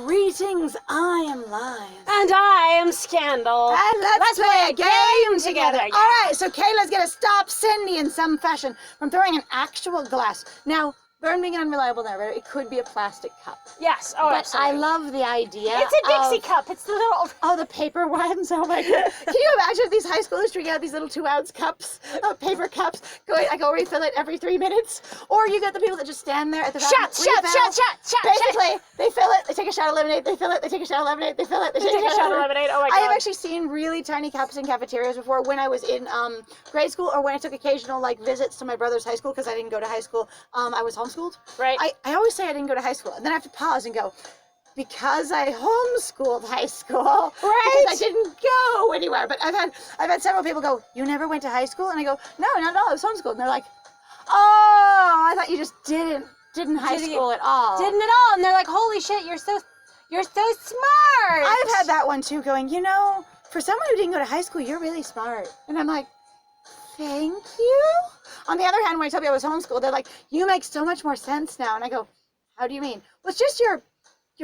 Greetings, I am Live. And I am Scandal. And let's play a game together. Yeah. All right, so Kayla's going to stop Cindy in some fashion from throwing an actual glass. Now, Vern being an unreliable narrator, it could be a plastic cup. Yes, oh, but absolutely. I love the idea. It's a Dixie cup. It's the little... Oh, the paper ones. Oh, my God. Can you imagine if these high schoolers drinking out these little 2-ounce cups, paper cups, I go refill it every 3 minutes? Or you get the people that just stand there at the Shot. Basically, they fill it, they take a shot of lemonade, they fill it, they take a shot of lemonade, they fill it, they take a shot of lemonade. Oh, my God. I have actually seen really tiny cups in cafeterias before when I was in grade school or when I took occasional visits to my brother's high school because I didn't go to high school. I was homeschooled. Right. I always say I didn't go to high school, and then I have to pause and go, because I homeschooled high school, right? Because I didn't go anywhere. But I've had several people go, you never went to high school? And I go, no, not at all. I was homeschooled. And they're like, oh, I thought you just didn't high school at all. Didn't at all. And they're like, holy shit, you're so smart. I've had that one too, going, for someone who didn't go to high school, you're really smart. And I'm like, thank you. On the other hand, when I tell people I was homeschooled, they're like, you make so much more sense now. And I go, how do you mean? Well, it's just your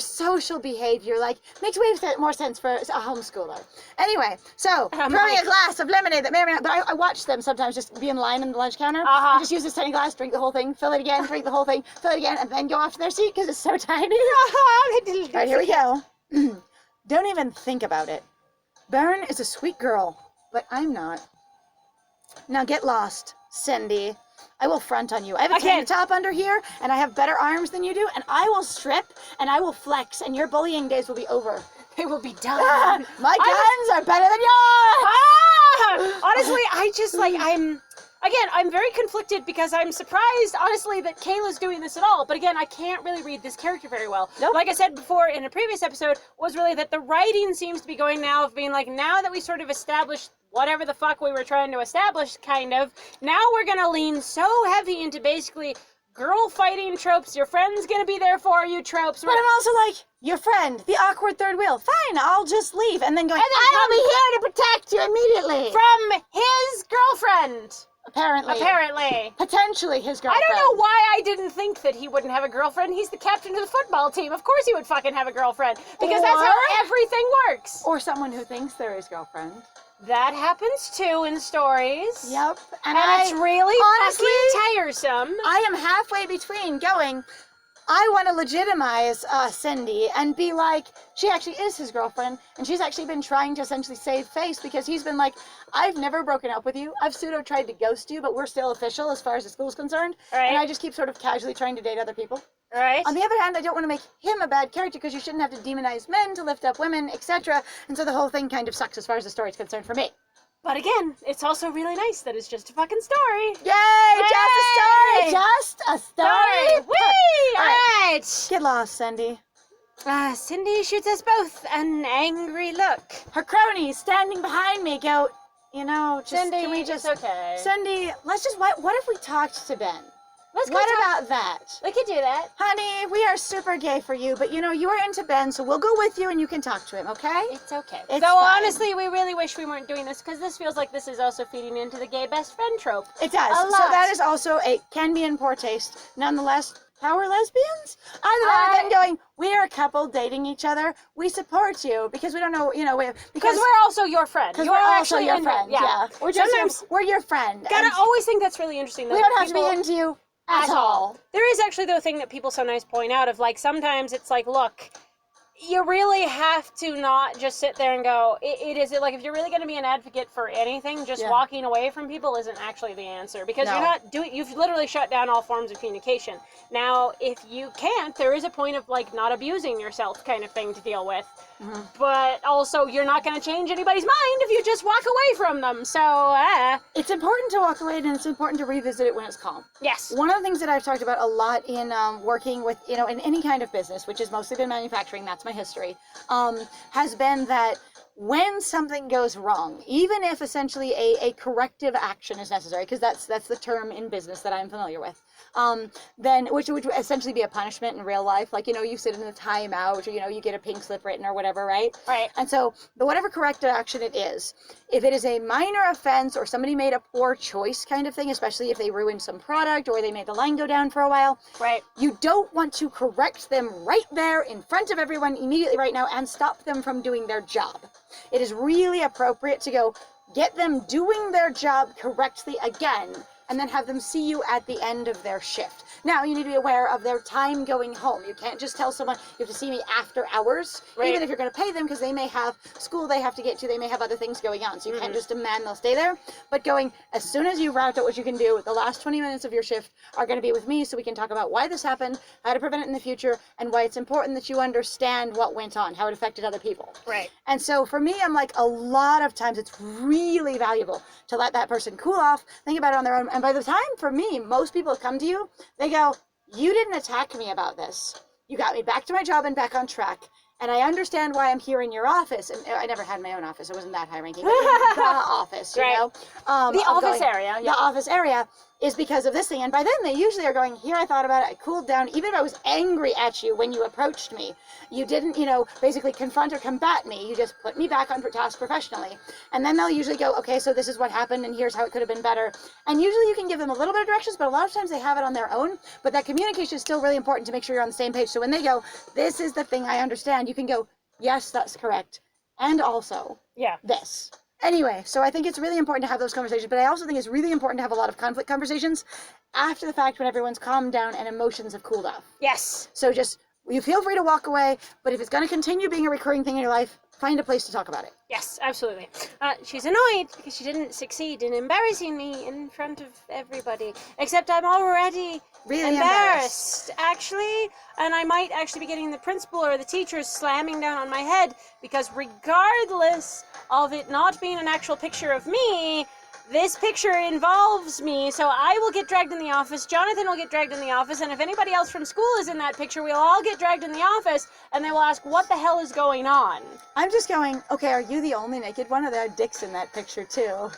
social behavior, makes way more sense for a homeschooler. Anyway, so throwing a glass of lemonade that may or may not, but I watch them sometimes just be in line in the lunch counter, and just use this tiny glass, drink the whole thing, fill it again, drink the whole thing, fill it again, and then go off to their seat because it's so tiny. Right, here we go. Don't even think about it. Bern is a sweet girl, but I'm not. Now get lost, Cindy. I will front on you. I have a tank top under here, and I have better arms than you do, and I will strip, and I will flex, and your bullying days will be over. They will be done. My guns are better than yours! Honestly, I'm very conflicted because I'm surprised, honestly, that Kayla's doing this at all. But again, I can't really read this character very well. Nope. Like I said before in a previous episode, was really that the writing seems to be going now of being like, now that we sort of established whatever the fuck we were trying to establish, kind of, now we're gonna lean so heavy into basically girl fighting tropes, your friend's gonna be there for you tropes. But I'm also like, your friend, the awkward third wheel. Fine, I'll just leave. And then going, I'll be here to protect you immediately. From his girlfriend. Apparently. Potentially his girlfriend. I don't know why I didn't think that he wouldn't have a girlfriend. He's the captain of the football team. Of course he would fucking have a girlfriend. Because that's how everything works. Or someone who thinks they're his girlfriend. That happens too in stories. Yep. And it's really honestly fucking tiresome. I am halfway between going, I want to legitimize Cindy and be like, she actually is his girlfriend, and she's actually been trying to essentially save face because he's been like, I've never broken up with you. I've pseudo tried to ghost you, but we're still official as far as the school's concerned. Right. And I just keep sort of casually trying to date other people. Right. On the other hand, I don't want to make him a bad character because you shouldn't have to demonize men to lift up women, etc. And so the whole thing kind of sucks as far as the story's concerned for me. But again, it's also really nice that it's just a fucking story. Yay! Just a story! Just a story! Whee! All right. Get lost, Cindy. Cindy shoots us both an angry look. Her cronies standing behind me go, Cindy, can we just... okay. Cindy, let's just... What if we talked to Ben? What about that? We could do that. Honey, we are super gay for you, but you are into Ben, so we'll go with you and you can talk to him, okay? It's okay. It's Though fine. Honestly, we really wish we weren't doing this because this feels like this is also feeding into the gay best friend trope. It does. A lot. So that is also can be in poor taste. Nonetheless, power lesbians? Either that or them going, we are a couple dating each other. We support you because we don't know, because we're also your friend. Because we're also your friend, yeah. We're your friend. I always think that's really interesting. Though, we don't have to be into you. At all. There is actually the thing that people so nice point out of sometimes it's look, you really have to not just sit there and go, it is if you're really going to be an advocate for anything, just walking away from people isn't actually the answer because you're not you've literally shut down all forms of communication. Now, if you can't, there is a point of not abusing yourself kind of thing to deal with. Mm-hmm. But also, you're not going to change anybody's mind if you just walk away from them. So, it's important to walk away, and it's important to revisit it when it's calm. Yes. One of the things that I've talked about a lot in working with, in any kind of business, which has mostly been manufacturing, that's my history, has been that when something goes wrong, even if essentially a corrective action is necessary, because that's the term in business that I'm familiar with, then which would essentially be a punishment in real life. Like, you sit in a timeout, or, you get a pink slip written or whatever, right? Right. And so, but whatever corrective action it is, if it is a minor offense or somebody made a poor choice kind of thing, especially if they ruined some product or they made the line go down for a while, right, you don't want to correct them right there in front of everyone immediately right now and stop them from doing their job. It is really appropriate to go get them doing their job correctly again, and then have them see you at the end of their shift. Now, you need to be aware of their time going home. You can't just tell someone, you have to see me after hours, right, even if you're going to pay them, because they may have school they have to get to, they may have other things going on, so you can't just demand they'll stay there. But going, as soon as you route out what you can do, the last 20 minutes of your shift are going to be with me, so we can talk about why this happened, how to prevent it in the future, and why it's important that you understand what went on, how it affected other people. Right. And so for me, I'm like, a lot of times it's really valuable to let that person cool off, think about it on their own. And by the time, for me, most people come to you, they go, you didn't attack me about this. You got me back to my job and back on track. And I understand why I'm here in your office. And I never had my own office. I wasn't that high ranking. But in the office, you know. The office area. The office area is because of this thing. And by then, they usually are going, here, I thought about it. I cooled down. Even if I was angry at you when you approached me, you didn't, basically confront or combat me. You just put me back on task professionally. And then they'll usually go, okay, so this is what happened, and here's how it could have been better. And usually you can give them a little bit of directions, but a lot of times they have it on their own. But that communication is still really important to make sure you're on the same page. So when they go, this is the thing I understand, you can go, yes, that's correct. And also, this. Anyway, so I think it's really important to have those conversations, but I also think it's really important to have a lot of conflict conversations after the fact when everyone's calmed down and emotions have cooled off. Yes. So just, you feel free to walk away, but if it's going to continue being a recurring thing in your life, find a place to talk about it. Yes, absolutely. She's annoyed because she didn't succeed in embarrassing me in front of everybody. Except I'm already really embarrassed, actually. And I might actually be getting the principal or the teachers slamming down on my head because regardless of it not being an actual picture of me, this picture involves me, so I will get dragged in the office, Jonathan will get dragged in the office, and if anybody else from school is in that picture, we'll all get dragged in the office, and they will ask, what the hell is going on? I'm just going, okay, are you the only naked one, or there are dicks in that picture, too?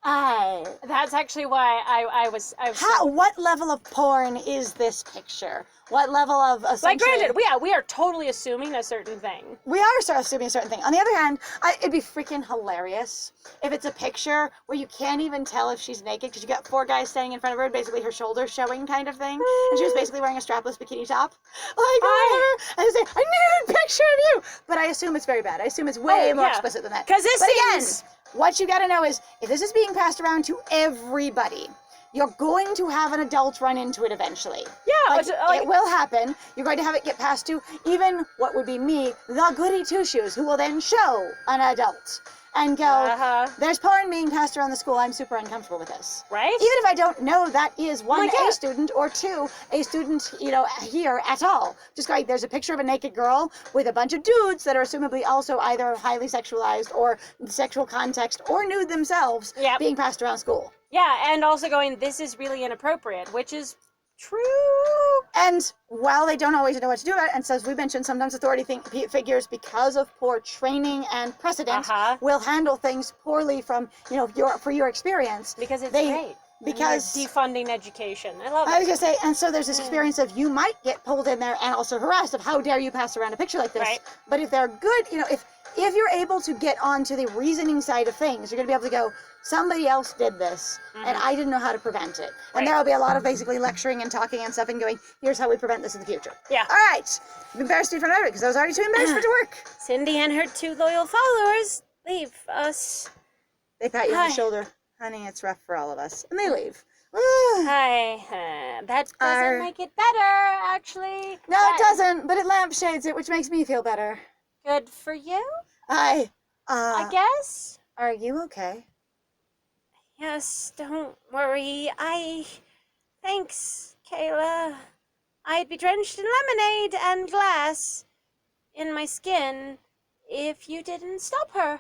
That's actually why I was what level of porn is this picture? What level of like, granted, we are totally assuming a certain thing. We are assuming a certain thing. On the other hand, it'd be freaking hilarious if it's a picture where you can't even tell if she's naked because you got 4 guys standing in front of her, basically her shoulders showing kind of thing, and she was basically wearing a strapless bikini top. Like, whatever. I say, I need a picture of you! But I assume it's very bad. I assume it's way more explicit than that. Because this again, what you gotta know is, if this is being passed around to everybody, you're going to have an adult run into it eventually. Yeah, it will happen. You're going to have it get passed to even what would be me, the goody two-shoes, who will then show an adult and go, there's porn being passed around the school. I'm super uncomfortable with this. Right? Even if I don't know that is one, a student, or 2, a student, here at all. Just going, there's a picture of a naked girl with a bunch of dudes that are assumably also either highly sexualized or sexual context or nude themselves being passed around school. Yeah, and also going, this is really inappropriate, which is true. And while they don't always know what to do about it, and so as we mentioned, sometimes authority figures, because of poor training and precedent, will handle things poorly from, for your experience. Because it's great. Because defunding education. I love it. I was going to say, and so there's this experience of you might get pulled in there and also harassed of how dare you pass around a picture like this. Right. But if they're good, if you're able to get onto the reasoning side of things, you're going to be able to go, somebody else did this, and I didn't know how to prevent it. And there will be a lot of basically lecturing and talking and stuff and going, here's how we prevent this in the future. Yeah. All right. I'm embarrassed in front of everybody because I was already too embarrassed for it to work. Cindy and her 2 loyal followers leave us. They pat you on the shoulder. Honey, it's rough for all of us. And they leave. Hi. That doesn't make it better, actually. No, it doesn't, but it lampshades it, which makes me feel better. Good for you? I guess. Are you okay? Yes, don't worry. Thanks, Kayla. I'd be drenched in lemonade and glass in my skin if you didn't stop her.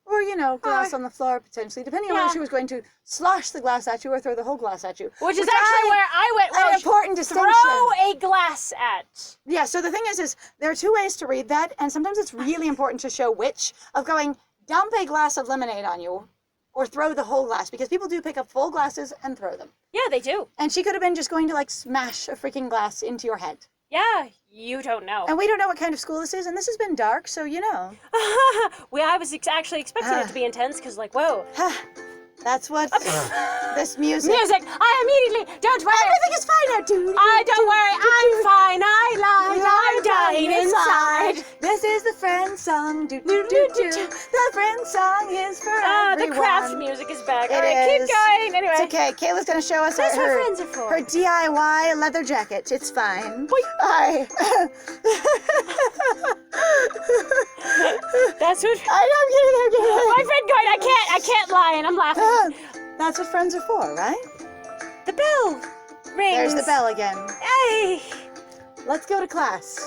Or, glass on the floor, potentially, depending on whether she was going to slosh the glass at you or throw the whole glass at you. Which is actually where I went. An important distinction. Throw a glass at. Yeah, so the thing is there are 2 ways to read that, and sometimes it's really important to show which, of going, dump a glass of lemonade on you, or throw the whole glass, because people do pick up full glasses and throw them. Yeah, they do. And she could have been just going to like smash a freaking glass into your head. Yeah, you don't know. And we don't know what kind of school this is, and this has been dark, so you know. I was actually expecting it to be intense, because like, whoa. That's what this music. Music! I immediately, don't worry. Everything is fine now, dude. Don't worry, I'm fine. I'm dying inside. This is the friend song. Do do do do. The friend song is for everyone. The craft music is back. It All right, is. keep going. Anyway. It's okay. Kayla's gonna show us That's what her friends are for. her DIY leather jacket. It's fine. Boing. That's what. I'm kidding. My friend going. I can't lie, and I'm laughing. That's what friends are for, right? The bell rings. There's the bell again. Hey. Let's go to class.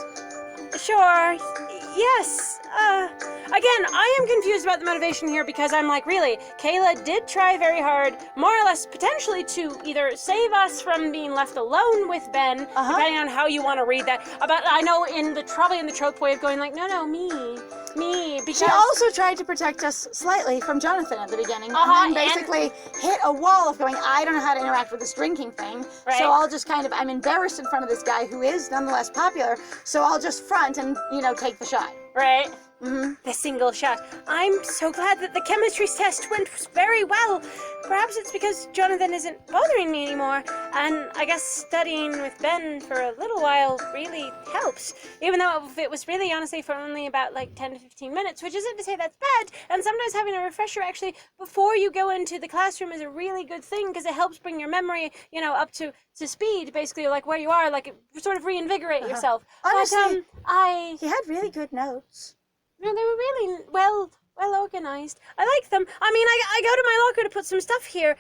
Sure. Yes. Again, I am confused about the motivation here, because I'm like, really, Kayla did try very hard, more or less potentially to either save us from being left alone with Ben, depending on how you want to read that. But I know probably in the trope way of going like, no, me, because She also tried to protect us slightly from Jonathan at the beginning, and then basically hit a wall of going, I don't know how to interact with this drinking thing, Right. so I'll just I'm embarrassed in front of this guy who is nonetheless popular, so I'll just front and, take the shot. right. Mm-hmm. The single shot. I'm so glad that the chemistry test went very well. Perhaps it's because Jonathan isn't bothering me anymore, and I guess studying with Ben for a little while really helps. Even though it was really honestly for only about like 10 to 15 minutes, which isn't to say that's bad, and sometimes having a refresher actually before you go into the classroom is a really good thing, because it helps bring your memory, up to speed, basically, like where you are, like sort of reinvigorate yourself. Honestly, but, he had really good notes. no, they were really well organized. I like them. I mean, I go to my locker to put some stuff here.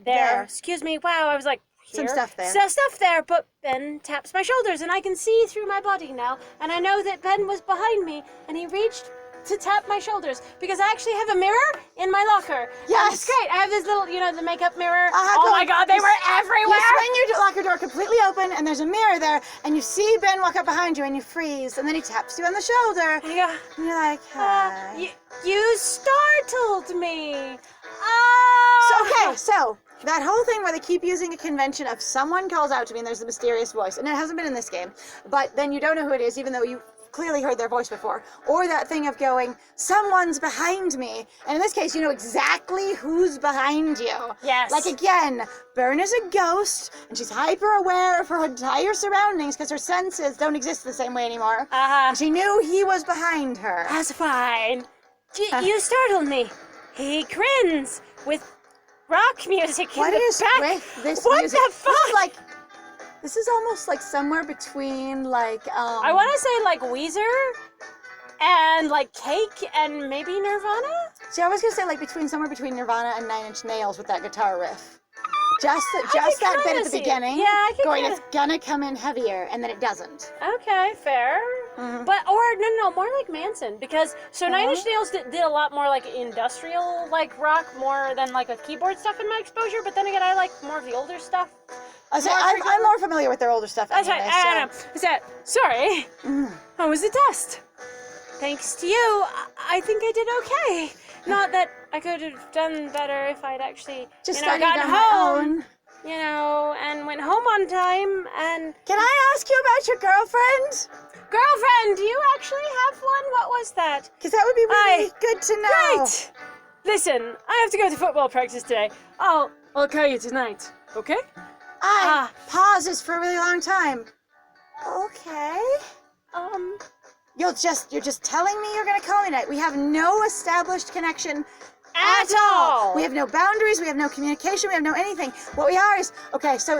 There. Excuse me. Wow, I was like, here. Some stuff there. Stuff there, but Ben taps my shoulders, and I can see through my body now. And I know that Ben was behind me, and he reached to tap my shoulders, because I actually have a mirror in my locker. Yes. And it's great. I have this little, the makeup mirror. Uh-huh, Oh my God, they were everywhere. You swing your locker door completely open, and there's a mirror there, and you see Ben walk up behind you, and you freeze, and then he taps you on the shoulder, And you go, and you're like, hi. you startled me. Oh. So that whole thing where they keep using a convention of someone calls out to me and there's a mysterious voice, and it hasn't been in this game, but then you don't know who it is, even though you clearly heard their voice before, or that thing of going, someone's behind me, and in this case you know exactly who's behind you. Yes. Like again, Bern is a ghost, and she's hyper aware of her entire surroundings because her senses don't exist the same way anymore. And she knew he was behind her. That's fine. You startled me. He grins with rock music in What the is back. with this What music? the fuck? This is almost like somewhere between I want to say like Weezer and like Cake and maybe Nirvana. See, I was gonna say like somewhere between Nirvana and 9 Inch Nails with that guitar riff. Just I that can bit kinda at the see it. beginning. Yeah, I can going, kinda- it's gonna come in heavier, and then it doesn't. Okay, fair. Mhm. But no, more like Manson, because 9 Inch Nails did a lot more like industrial like rock, more than like a keyboard stuff in my exposure. But then again, I like more of the older stuff. I'm more familiar with their older stuff That's anyway. right. I don't know. Sorry. How was the test? Thanks to you, I think I did okay. Not that I could have done better if I'd actually, Just gotten studied on home, my own. and went home on time. And Can I ask you about your girlfriend? girlfriend, do you actually have one? What was that? Because that would be really good to know. Great. Listen, I have to go to football practice today. I'll call you tonight. Okay? Pauses for a really long time. Okay. You're just telling me you're gonna call me tonight. We have no established connection at all. We have no boundaries. We have no communication. We have no anything. What we are is okay. So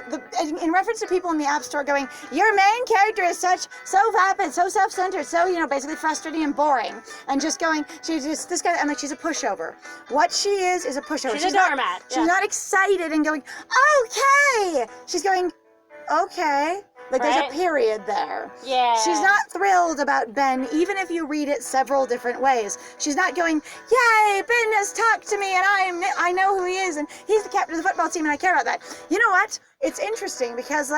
in reference to people in the App Store going, your main character is so vapid, so self-centered, so basically frustrating and boring, and just going, she's just this guy. I'm like, she's a pushover. What she is a pushover. She's a doormat. She's not excited and going, okay. She's going, okay. Like there's a period there. Yeah. She's not thrilled about Ben, even if you read it several different ways. She's not going, yay, Ben has talked to me and I know who he is and he's the captain of the football team and I care about that. You know what? It's interesting because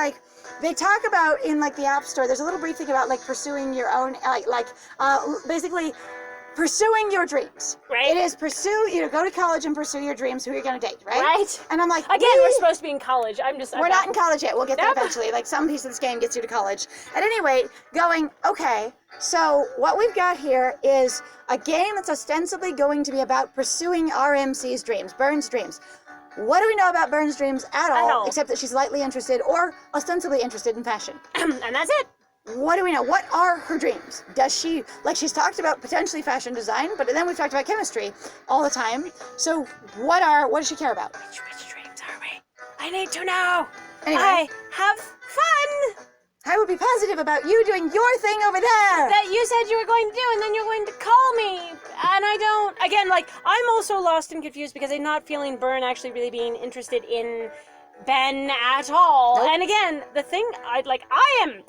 they talk about in the App Store, there's a little brief thing about pursuing your own, basically pursuing your dreams. Right. It is go to college and pursue your dreams, who you're going to date, right? Right. And I'm like, Again, we're supposed to be in college. we're not in college yet. We'll get there Nope. eventually. Like, some piece of this game gets you to college. At any rate, going, okay, so what we've got here is a game that's ostensibly going to be about pursuing RMC's dreams, Byrne's dreams. What do we know about Byrne's dreams at all, except that she's lightly interested or ostensibly interested in fashion? And that's it. What do we know? What are her dreams? Does she, like, she's talked about potentially fashion design, but then we've talked about chemistry all the time. So what does she care about? Which dreams are we? I need to know. Anyway. I have fun. I would be positive about you doing your thing over there. That you said you were going to do, and then you're going to call me. And I don't, again, like, I'm also lost and confused because I'm not feeling Byrne actually really being interested in Ben at all. Nope. And again, the thing, I am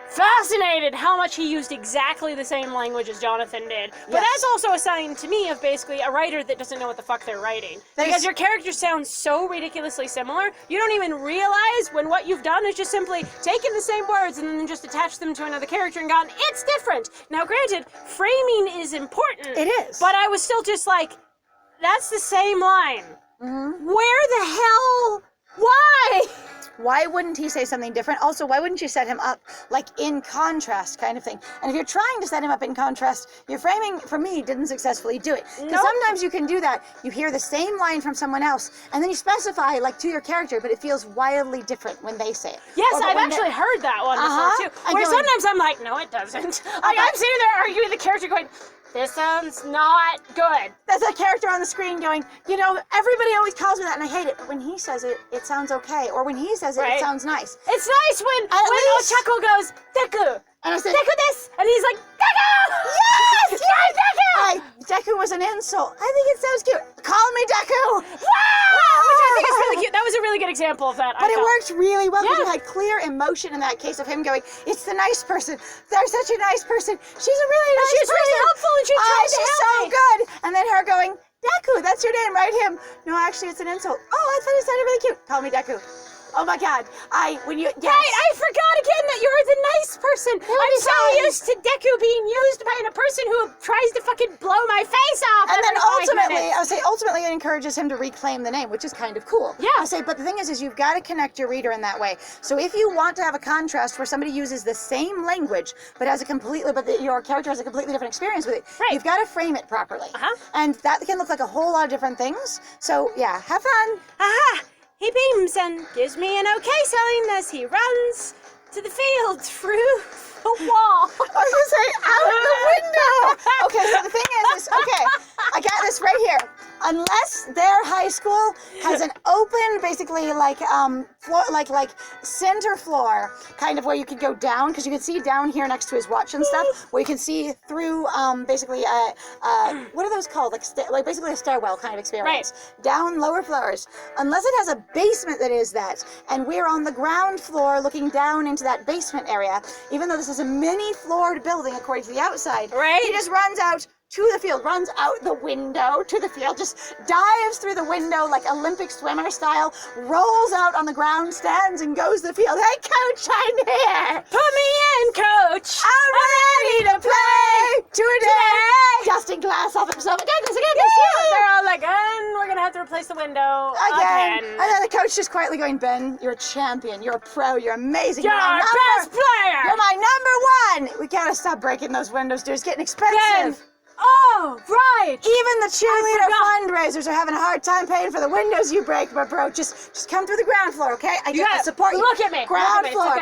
fascinated how much he used exactly the same language as Jonathan did. But Yes. that's also a sign to me of basically a writer that doesn't know what the fuck they're writing. Because your characters sound so ridiculously similar, you don't even realize when what you've done is just simply taken the same words and then just attached them to another character and gone, it's different. Now granted, framing is important. It is. But I was still just like, that's the same line. Mm-hmm. Where the hell? Why? Why wouldn't he say something different? Also, why wouldn't you set him up, like, in contrast kind of thing? And if you're trying to set him up in contrast, your framing, for me, didn't successfully do it. Because sometimes you can do that. You hear the same line from someone else, and then you specify, like, to your character, but it feels wildly different when they say it. Yes, Or I've actually heard that one before, too. Where sometimes I'm like, no, it doesn't. I'm sitting there arguing with the character going, this sounds not good. There's a character on the screen going, everybody always calls me that and I hate it, but when he says it, it sounds okay. Or when he says it, it sounds nice. It's nice when Ochako goes, Deku, and I said, Deku this, and he's like, Deku! Yes! Yes, Deku was an insult. I think it sounds cute. Call me Deku! Wow! Which I think is really cute. That was a really good example of that. But it worked really well because Yeah. you had clear emotion in that case of him going, it's the nice person. They're such a nice person. She's a really nice She's person. really helpful and she tried to she's help so me. good. And then her going, Deku, that's your name, right? Him. No, actually, it's an insult. Oh, I thought it sounded really cute. Call me Deku. Oh my God! Right, I forgot again that you're the nice person. I'm so used to Deku being used by a person who tries to fucking blow my face off. And then ultimately, ultimately it encourages him to reclaim the name, which is kind of cool. Yeah. I say, but the thing is you've got to connect your reader in that way. So if you want to have a contrast where somebody uses the same language, but your character has a completely different experience with it, you've got to frame it properly. And that can look like a whole lot of different things. So yeah, have fun. Aha! He beams and gives me an okay sign as he runs to the field through the wall. I was gonna say out the window. Okay, so the thing is, I got this right here. Unless their high school has an open, basically floor, like center floor, kind of where you could go down, because you can see down here next to his watch and stuff, where you can see through basically what are those called? Like basically a stairwell kind of experience. Right. Down lower floors. Unless it has a basement that is that, and we're on the ground floor looking down into that basement area, even though this is a mini floored building according to the outside. Right. He just runs out to the field, runs out the window to the field, just dives through the window like Olympic swimmer style, rolls out on the ground, stands and goes to the field. Hey, coach, I'm here. Put me in, coach. I'm ready to play today. Dusting glass off himself. Again. They're all like, and we're going to have to replace the window again. And then the coach just quietly going, Ben, you're a champion. You're a pro. You're amazing. You're our best player. You're my number one. We got to stop breaking those windows, dude. It's getting expensive. Ben. Oh, right. Even the cheerleader fundraisers are having a hard time paying for the windows you break, but bro, just come through the ground floor, okay? I support you. Look at me. Ground floor.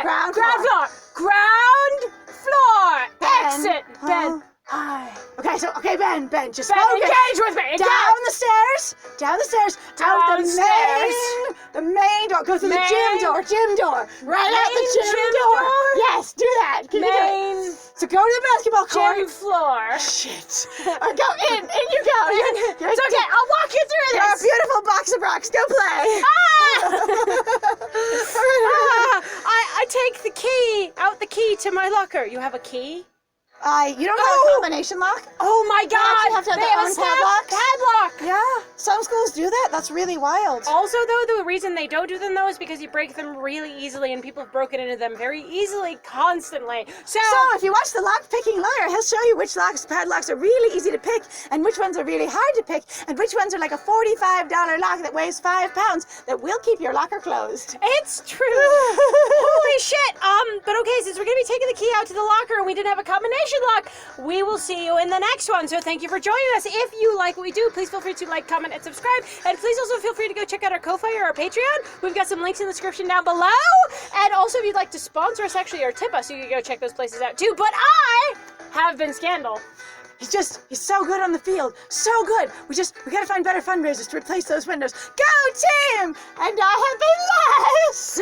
Ground floor. Exit, Ben. Okay, Ben, just Ben, focus. engage with me. Down the stairs, out the main door. Go through the gym door. Right out the gym door. Yes, do that. Can you do it? So go to the basketball court. Gym floor. Shit. Go in you go. It's okay, I'll walk you through You're a this. beautiful box of rocks. Go play. I take the key to my locker. You have a key? You don't have a combination lock? Oh my You actually God! have to have They their have a own snap padlocks? padlock! Yeah, some schools do that. That's really wild. Also, though, the reason they don't do them, though, is because you break them really easily, and people have broken into them very easily, constantly. So if you watch the lock-picking lawyer, he'll show you which padlocks are really easy to pick and which ones are really hard to pick and which ones are like a $45 lock that weighs 5 pounds that will keep your locker closed. it's true. Holy shit! But okay, since we're gonna be taking the key out to the locker and we didn't have a combination lock, we will see you in the next one. So thank you for joining us. If you like what we do, please feel free to like, comment, and subscribe. And please also feel free to go check out our Ko-Fi or our Patreon. We've got some links in the description down below. And also, if you'd like to sponsor us actually or tip us, you can go check those places out too. But I have been Scandal. He's so good on the field. So good. We gotta find better fundraisers to replace those windows. Go team! And I have been Lies!